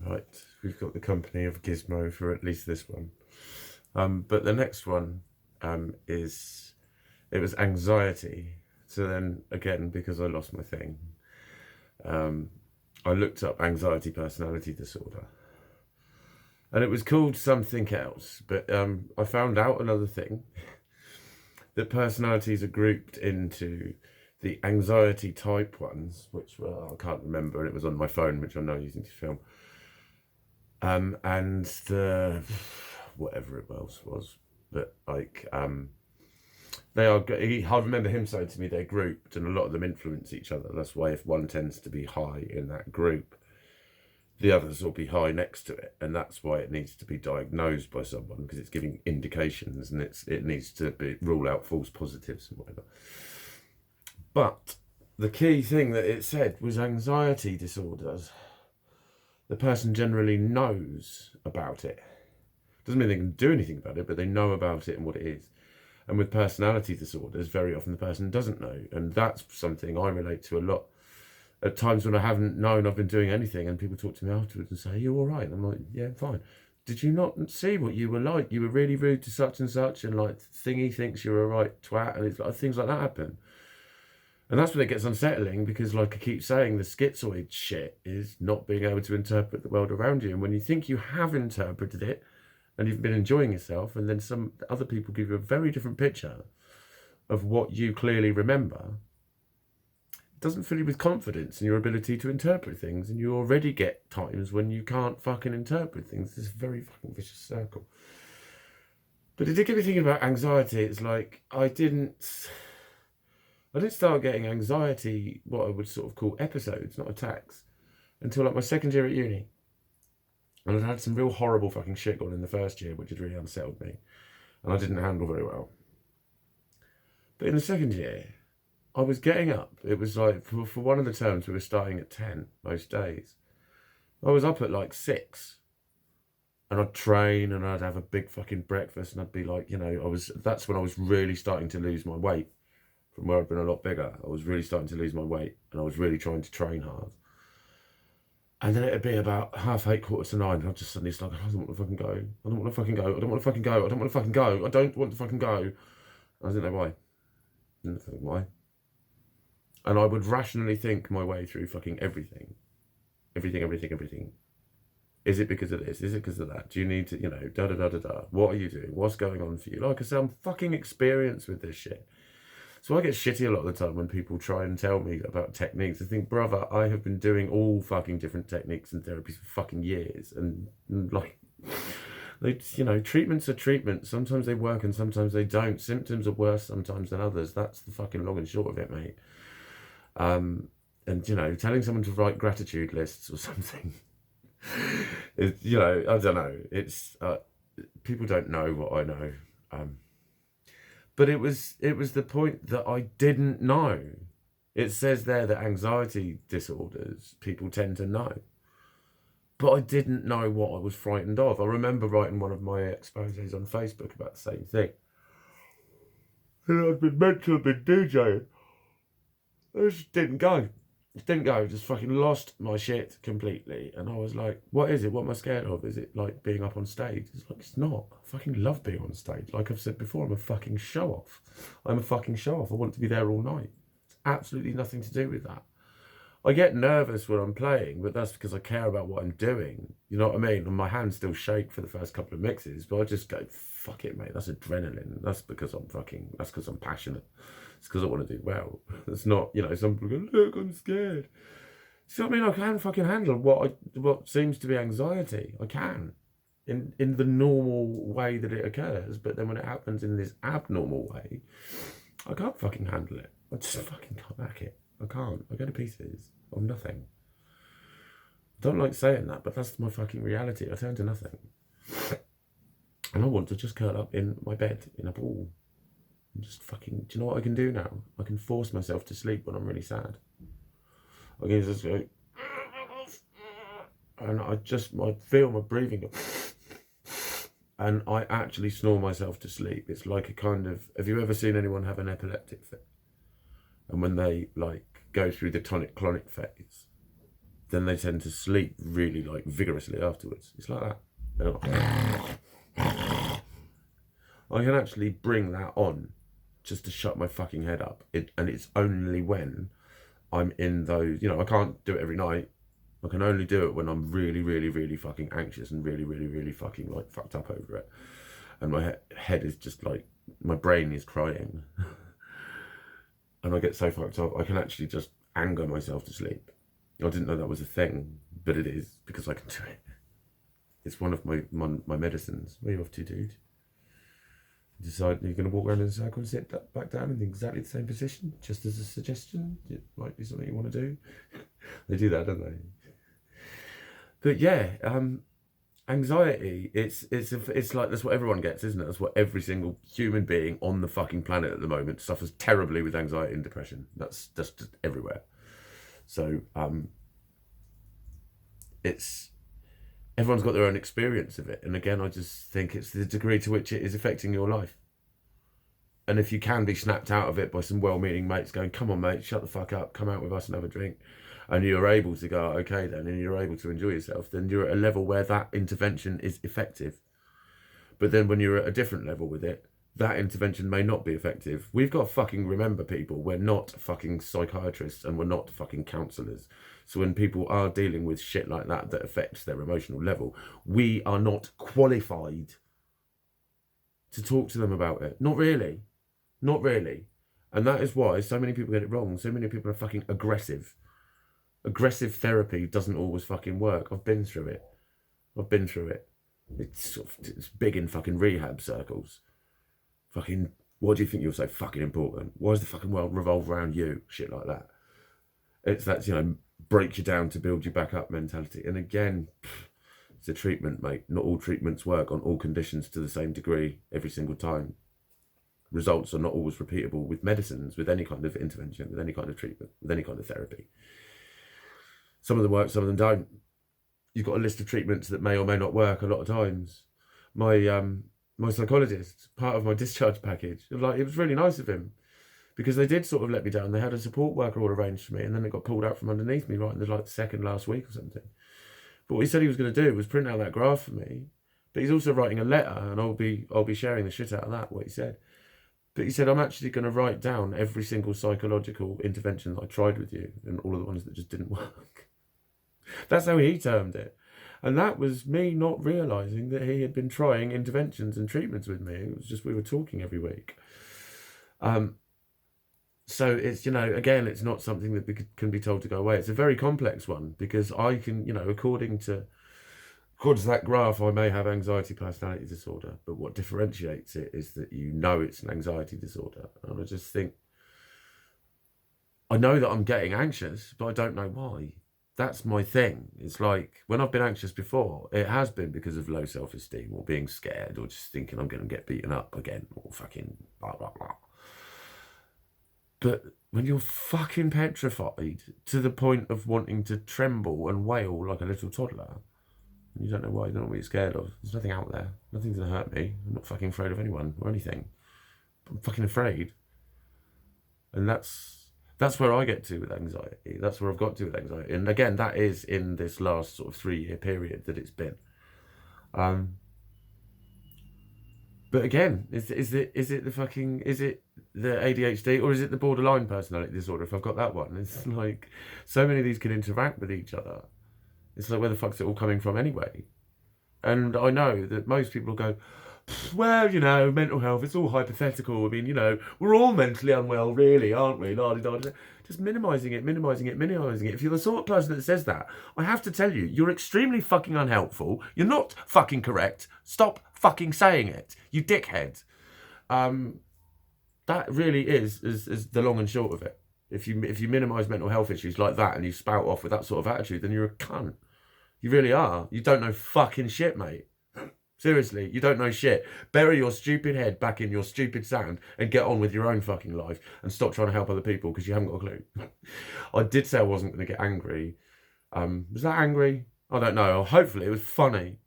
Right, we've got the company of Gizmo for at least this one. But the next one it was anxiety. So then again, because I lost my thing, I looked up anxiety personality disorder. And it was called something else, but I found out another thing, that personalities are grouped into the anxiety type ones, which I can't remember, and it was on my phone, which I'm now using to film. And the whatever it else was, but like they are. I remember him saying to me they're grouped, and a lot of them influence each other. That's why if one tends to be high in that group, the others will be high next to it, and that's why it needs to be diagnosed by someone, because it's giving indications, and it needs to rule out false positives and whatever. But the key thing that it said was anxiety disorders. The person generally knows about it. Doesn't mean they can do anything about it, but they know about it and what it is. And with personality disorders, very often the person doesn't know. And that's something I relate to a lot. At times when I haven't known I've been doing anything, and people talk to me afterwards and say, "Are you all right?" And I'm like, "Yeah, I'm fine." Did you not see what you were like? You were really rude to such and such, and like thingy thinks you're a right twat, and it's like things like that happen. And that's when it gets unsettling, because like I keep saying, the schizoid shit is not being able to interpret the world around you. And when you think you have interpreted it and you've been enjoying yourself, and then some other people give you a very different picture of what you clearly remember, it doesn't fill you with confidence in your ability to interpret things. And you already get times when you can't fucking interpret things. This very fucking vicious circle. But it did get me thinking about anxiety. It's like I didn't start getting anxiety, what I would sort of call episodes, not attacks, until like my second year at uni. And I'd had some real horrible fucking shit going in the first year, which had really unsettled me. And I didn't handle very well. But in the second year, I was getting up. It was like, for one of the terms, we were starting at 10 most days. I was up at like 6. And I'd train, and I'd have a big fucking breakfast, and I'd be like, that's when I was really starting to lose my weight. From where I'd been a lot bigger, I was really starting to lose my weight, and I was really trying to train hard. And then it'd be about 8:30, 8:45, and I'd just suddenly start going, I don't want to fucking go. I don't want to fucking go. I don't want to fucking go. I don't want to fucking go. I don't want to fucking go. I didn't know why. Didn't know why. And I would rationally think my way through fucking everything. Everything. Is it because of this? Is it because of that? Do you need to, da-da-da-da-da. What are you doing? What's going on for you? Like I said, I'm fucking experienced with this shit. So I get shitty a lot of the time when people try and tell me about techniques. I think, brother, I have been doing all fucking different techniques and therapies for fucking years. And like, treatments are treatments. Sometimes they work and sometimes they don't. Symptoms are worse sometimes than others. That's the fucking long and short of it, mate. And, telling someone to write gratitude lists or something, I don't know. It's, people don't know what I know. But it was the point that I didn't know. It says there that anxiety disorders, people tend to know. But I didn't know what I was frightened of. I remember writing one of my exposés on Facebook about the same thing. And I'd been meant to have been DJing. I just didn't go. Just fucking lost my shit completely. And I was like, what is it? What am I scared of? Is it like being up on stage? It's like, it's not. I fucking love being on stage. Like I've said before, I'm a fucking show off. I want to be there all night. It's absolutely nothing to do with that. I get nervous when I'm playing, but that's because I care about what I'm doing. You know what I mean? And my hands still shake for the first couple of mixes, but I just go, fuck it, mate. That's adrenaline. That's because I'm passionate. It's because I want to do well. It's not, some people go, look, I'm scared. See what I mean? I can fucking handle what seems to be anxiety. I can. In the normal way that it occurs. But then when it happens in this abnormal way, I can't fucking handle it. I just fucking can't hack it. I can't. I go to pieces of nothing. I don't like saying that, but that's my fucking reality. I turn to nothing. And I want to just curl up in my bed in a ball. I'm just fucking, do you know what I can do now? I can force myself to sleep when I'm really sad. I can just go, and I feel my breathing, and I actually snore myself to sleep. It's like a kind of, have you ever seen anyone have an epileptic fit? And when they like go through the tonic-clonic phase, then they tend to sleep really like vigorously afterwards. It's like that. They're like, I can actually bring that on just to shut my fucking head up. And it's only when I'm in those, I can't do it every night. I can only do it when I'm really, really, really fucking anxious and really, really, really fucking like fucked up over it. And my head is just like, my brain is crying. And I get so fucked up, I can actually just anger myself to sleep. I didn't know that was a thing, but it is, because I can do it. It's one of my medicines. Where are you off to, dude? Decide you're going to walk around in a circle and sit back down in exactly the same position, just as a suggestion. It might be something you want to do. They do that, don't they? But yeah, anxiety, it's like, that's what everyone gets, isn't it? That's what every single human being on the fucking planet at the moment suffers terribly with anxiety and depression. That's just everywhere. So everyone's got their own experience of it. And again, I just think it's the degree to which it is affecting your life. And if you can be snapped out of it by some well-meaning mates going, come on, mate, shut the fuck up, come out with us and have a drink, and you're able to go, okay then, and you're able to enjoy yourself, then you're at a level where that intervention is effective. But then when you're at a different level with it, that intervention may not be effective. We've got to fucking remember, people, we're not fucking psychiatrists and we're not fucking counsellors. So when people are dealing with shit like that affects their emotional level, we are not qualified to talk to them about it. Not really. Not really. And that is why so many people get it wrong. So many people are fucking aggressive. Aggressive therapy doesn't always fucking work. I've been through it. It's big in fucking rehab circles. Fucking, what do you think you're so fucking important? Why does the fucking world revolve around you? Shit like that. It's that, break you down to build you back up mentality. And again, it's a treatment, mate. Not all treatments work on all conditions to the same degree every single time. Results are not always repeatable with medicines, with any kind of intervention, with any kind of treatment, with any kind of therapy. Some of them work, some of them don't. You've got a list of treatments that may or may not work a lot of times. My psychologist, part of my discharge package, it was really nice of him, because they did sort of let me down. They had a support worker all arranged for me, and then it got pulled out from underneath me right in the second last week or something. But what he said he was going to do was print out that graph for me. But he's also writing a letter, and I'll be sharing the shit out of that, what he said. But he said, I'm actually going to write down every single psychological intervention that I tried with you, and all of the ones that just didn't work. That's how he termed it. And that was me not realising that he had been trying interventions and treatments with me. It was just, we were talking every week. So it's, again, it's not something that can be told to go away. It's a very complex one, because I can, according to that graph, I may have anxiety personality disorder. But what differentiates it is that it's an anxiety disorder. And I just think, I know that I'm getting anxious, but I don't know why. That's my thing. It's like, when I've been anxious before, it has been because of low self-esteem or being scared or just thinking I'm going to get beaten up again or fucking blah, blah, blah. But when you're fucking petrified to the point of wanting to tremble and wail like a little toddler, and you don't know why, you don't know what you're scared of. There's nothing out there. Nothing's going to hurt me. I'm not fucking afraid of anyone or anything. I'm fucking afraid. And that's where I get to with anxiety. That's where I've got to with anxiety. And again, that is in this last sort of 3-year period that it's been. But again, is it the ADHD, or is it the borderline personality disorder? If I've got that one, it's like, so many of these can interact with each other. It's like, where the fuck's it all coming from anyway? And I know that most people go, well, mental health, it's all hypothetical. I mean, we're all mentally unwell, really, aren't we? Just minimising it. If you're the sort of person that says that, I have to tell you, you're extremely fucking unhelpful. You're not fucking correct. Stop fucking saying it, you dickhead. That really is the long and short of it. If you minimise mental health issues like that and you spout off with that sort of attitude, then you're a cunt. You really are. You don't know fucking shit, mate. Seriously, you don't know shit. Bury your stupid head back in your stupid sand and get on with your own fucking life and stop trying to help other people because you haven't got a clue. I did say I wasn't going to get angry. Was that angry? I don't know. Hopefully it was funny,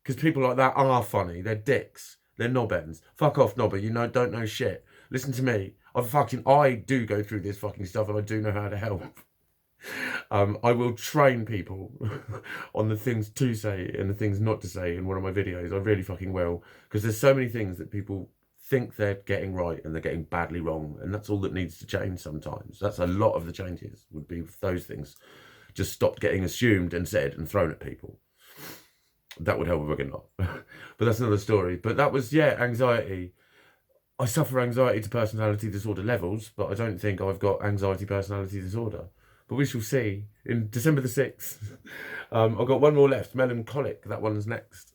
because people like that are funny. They're dicks. They're knobbends. Fuck off, knobber. Don't know shit. Listen to me. I do go through this fucking stuff, and I do know how to help. I will train people on the things to say and the things not to say in one of my videos. I really fucking will, because there's so many things that people think they're getting right and they're getting badly wrong, and that's all that needs to change sometimes. That's a lot of the changes would be those things just stopped getting assumed and said and thrown at people. That would help a fucking lot. But that's another story. But that was, yeah, anxiety. I suffer anxiety to personality disorder levels, but I don't think I've got anxiety personality disorder. But we shall see in December the 6th. I've got one more left, melancholic. That one's next.